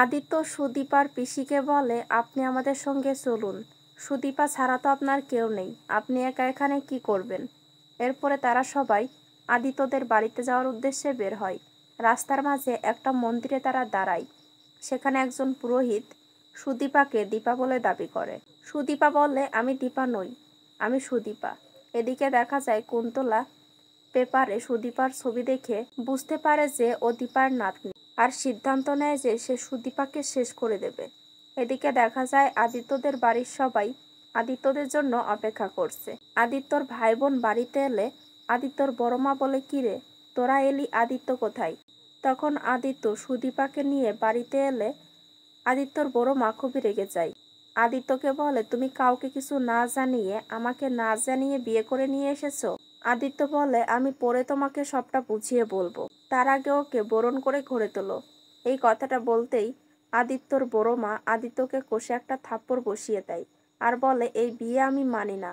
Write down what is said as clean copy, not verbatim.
আদিত্য সুদীপার পিসিকে বলে, আপনি আমাদের সঙ্গে চলুন। সুদীপা ছাড়া তো আপনার কেউ নেই, আপনি একা এখানে কি করবেন? এরপরে তারা সবাই আদিত্যদের বাড়িতে যাওয়ার উদ্দেশ্যে বের হয়। রাস্তার মাঝে একটা মন্দিরে তারা দাঁড়ায়। সেখানে একজন পুরোহিত সুদীপাকে দীপা বলে দাবি করে। সুদীপা বলে, আমি দীপা নই, আমি সুদীপা। এদিকে দেখা যায় কুন্তলা পেপারে সুদীপার ছবি দেখে বুঝতে পারে যে ও দীপার নাতনি, আর সিদ্ধান্ত নেয় যে সে সুদীপাকে শেষ করে দেবে। এদিকে দেখা যায় আদিত্যদের বাড়ির সবাই আদিত্যদের জন্য অপেক্ষা করছে। আদিত্যর ভাই বোন বাড়িতে এলে আদিত্যর বড় মা বলে, কিরে তোরা এলি, আদিত্য কোথায়? তখন আদিত্য সুদীপাকে নিয়ে বাড়িতে এলে আদিত্যর বড় মা খুবই রেগে যায়। আদিত্যকে বলে, তুমি কাউকে কিছু না জানিয়ে আমাকে না জানিয়ে বিয়ে করে নিয়ে এসেছো। আদিত্য বলে, আমি পরে তোমাকে সবটা বুঝিয়ে বলবো, তার আগে ওকে বরণ করে ঘরে তোলো। এই কথাটা বলতেই আদিত্যর বড় মা আদিত্যকে কষে একটা থাপ্পড় বসিয়ে দেয় আর বলে, এই বিয়ে আমি মানি না।